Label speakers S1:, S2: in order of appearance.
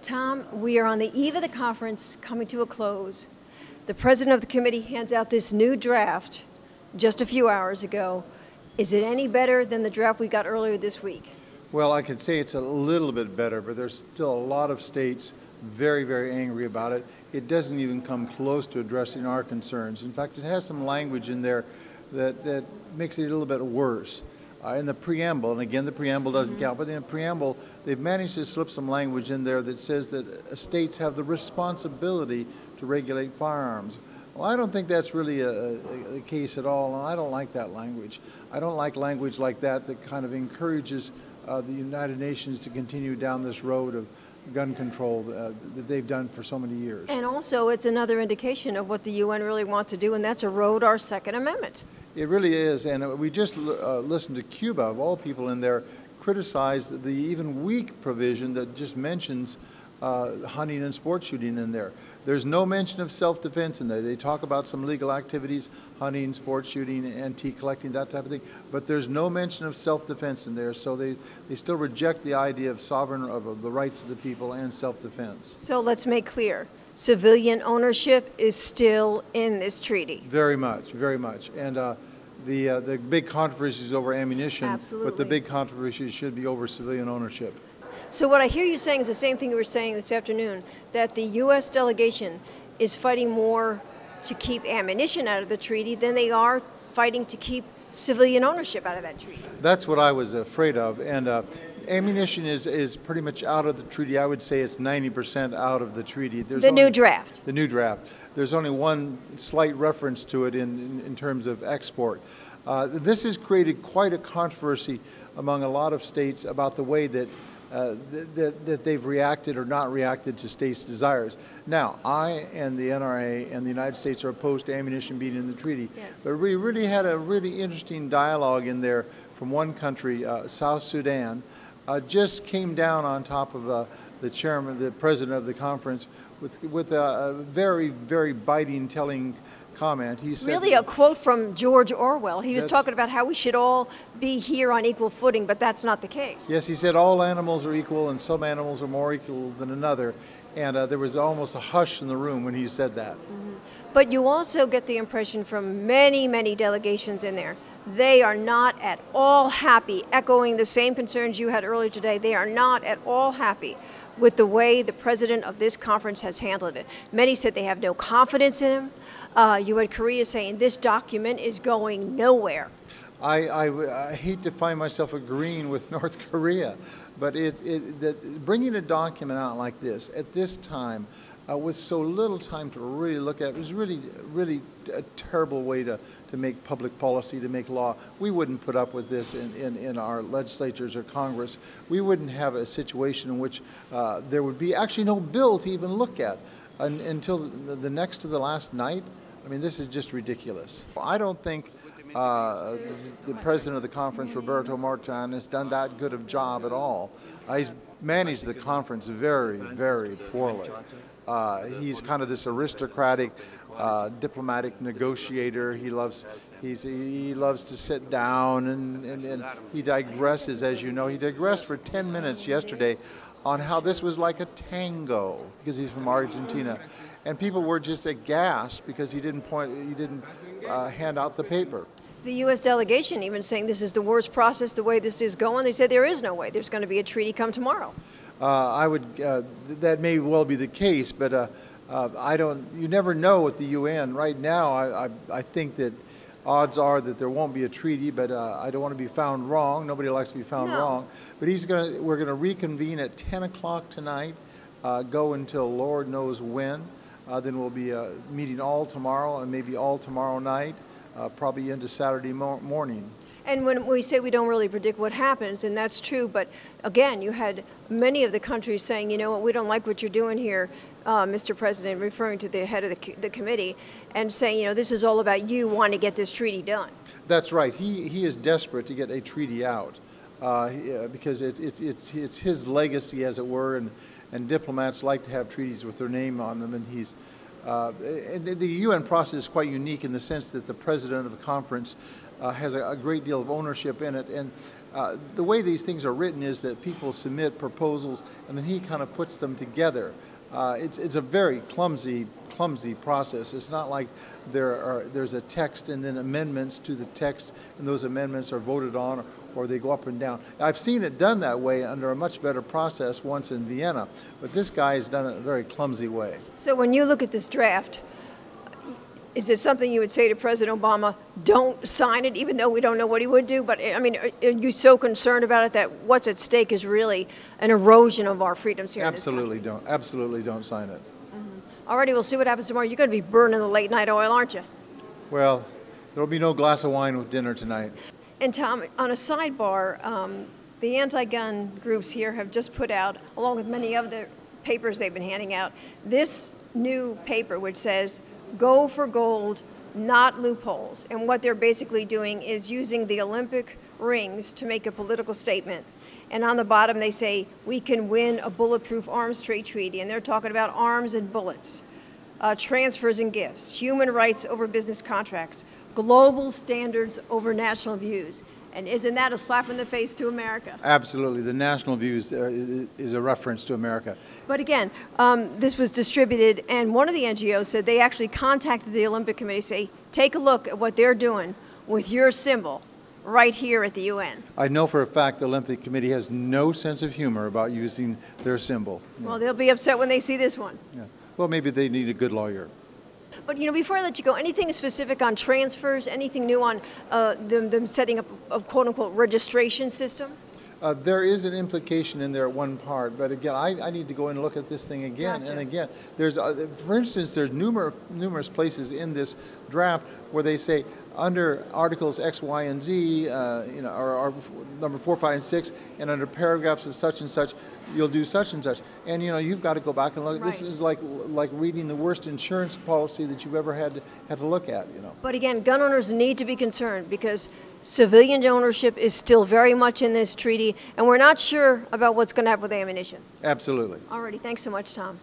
S1: Tom, we are on the eve of the conference coming to a close. The president of the committee hands out this new draft just a few hours ago. Is it any better than the draft we got earlier this week?
S2: Well, I could say it's a little bit better, but there's still a lot of states very, very angry about it. It doesn't even come close to addressing our concerns. In fact, it has some language in there that makes it a little bit worse. In the preamble, and again, the preamble doesn't count, but in the preamble, they've managed to slip some language in there that says that states have the responsibility to regulate firearms. Well, I don't think that's really a case at all, and I don't like that language. I don't like language like that that kind of encourages the United Nations to continue down this road of gun control that they've done for so many years.
S1: And also, it's another indication of what the UN really wants to do, and that's erode our Second Amendment.
S2: It really is, and we just listened to Cuba, of all people in there, criticize the even weak provision that just mentions hunting and sport shooting in there. There's no mention of self-defense in there. They talk about some legal activities, hunting, sport shooting, antique collecting, that type of thing, but there's no mention of self-defense in there, so they still reject the idea of of the rights of the people and self-defense.
S1: So let's make clear. Civilian ownership is still in this treaty.
S2: Very much, very much. And the big controversy is over ammunition,
S1: Absolutely.
S2: but the big controversy should be over civilian ownership.
S1: So what I hear you saying is the same thing you were saying this afternoon, that the U.S. delegation is fighting more to keep ammunition out of the treaty than they are fighting to keep civilian ownership out of that treaty.
S2: That's what I was afraid of. And ammunition is pretty much out of the treaty. I would say it's 90% out of the treaty.
S1: The new draft.
S2: The new draft. There's only one slight reference to it in terms of export. This has created quite a controversy among a lot of states about the way that they've reacted or not reacted to states' desires. Now, I and the NRA and the United States are opposed to ammunition being in the treaty,
S1: yes.
S2: But we really had a really interesting dialogue in there from one country, South Sudan, just came down on top of the chairman, the president of the conference, with a very, very biting, telling comment. He said,
S1: really a quote from George Orwell. He was talking about how we should all be here on equal footing, but that's not the case.
S2: Yes, he said all animals are equal and some animals are more equal than another. And there was almost a hush in the room when he said that.
S1: Mm-hmm. But you also get the impression from many, many delegations in there, they are not at all happy, echoing the same concerns you had earlier today. They are not at all happy with the way the president of this conference has handled it. Many said they have no confidence in him. You had Korea saying this document is going nowhere.
S2: I hate to find myself agreeing with North Korea, but bringing a document out like this at this time with so little time to really look at it was really a terrible way to make public policy, to make law. We wouldn't put up with this in our legislatures or Congress. We wouldn't have a situation in which there would be actually no bill to even look at until the next to the last night. I mean, this is just ridiculous. I don't think the president of the conference, Roberto Martin, has done that good of a job at all. He's managed the conference very, very poorly. He's kind of this aristocratic, diplomatic negotiator. He loves to sit down and he digresses, as you know. He digressed for 10 minutes yesterday on how this was like a tango, because he's from Argentina. And people were just aghast because he didn't hand out the paper.
S1: The U.S. delegation even saying this is the worst process, the way this is going. They said there is no way. There's going to be a treaty come tomorrow.
S2: That may well be the case, but you never know with the UN. Right now, I think that odds are that there won't be a treaty, but I don't want to be found wrong. Nobody likes to be found wrong. But we're going to reconvene at 10 o'clock tonight, go until Lord knows when. Then we'll be meeting all tomorrow and maybe all tomorrow night, probably into Saturday morning.
S1: And when we say we don't really predict what happens, and that's true, but again, you had many of the countries saying, you know what, we don't like what you're doing here, Mr. President, referring to the head of the committee, and saying, you know, this is all about you wanting to get this treaty done.
S2: That's right. He is desperate to get a treaty out because it's his legacy, as it were, and diplomats like to have treaties with their name on them, and he's And the UN process is quite unique in the sense that the president of the conference has a great deal of ownership in it. And the way these things are written is that people submit proposals and then he kind of puts them together. It's a very clumsy process. It's not like there's a text and then amendments to the text, and those amendments are voted on or they go up and down. I've seen it done that way under a much better process once in Vienna, but this guy has done it in a very clumsy way.
S1: So when you look at this draft, is it something you would say to President Obama, don't sign it, even though we don't know what he would do? But I mean, are you so concerned about it that what's at stake is really an erosion of our freedoms here?
S2: Absolutely don't. Absolutely don't sign it.
S1: Mm-hmm. Alrighty, we'll see what happens tomorrow. You're going to be burning the late night oil, aren't you?
S2: Well, there'll be no glass of wine with dinner tonight.
S1: And Tom, on a sidebar, the anti-gun groups here have just put out, along with many other papers they've been handing out, this new paper which says, go for gold, not loopholes. And what they're basically doing is using the Olympic rings to make a political statement. And on the bottom they say, we can win a bulletproof arms trade treaty. And they're talking about arms and bullets, transfers and gifts, human rights over business contracts, global standards over national views. And isn't that a slap in the face to America?
S2: Absolutely. The national views is a reference to America.
S1: But again, this was distributed, and one of the NGOs said they actually contacted the Olympic Committee, say, take a look at what they're doing with your symbol right here at the UN.
S2: I know for a fact the Olympic Committee has no sense of humor about using their symbol.
S1: Well, they'll be upset when they see this one.
S2: Yeah. Well, maybe they need a good lawyer.
S1: But, you know, before I let you go, anything specific on transfers, anything new on them setting up a quote-unquote registration system?
S2: There is an implication in there at one part, but again, I need to go and look at this thing again.
S1: Gotcha.
S2: And again, there's, for instance, there's numerous places in this draft where they say under Articles X, Y, and Z, you know, or number 4, 5, and 6, and under paragraphs of such and such, you'll do such and such. And you know, you've got to go back and look.
S1: Right.
S2: This is like reading the worst insurance policy that you've ever had to look at. You know.
S1: But again, gun owners need to be concerned because civilian ownership is still very much in this treaty, and we're not sure about what's going to happen with ammunition.
S2: Absolutely.
S1: Alrighty, thanks so much, Tom.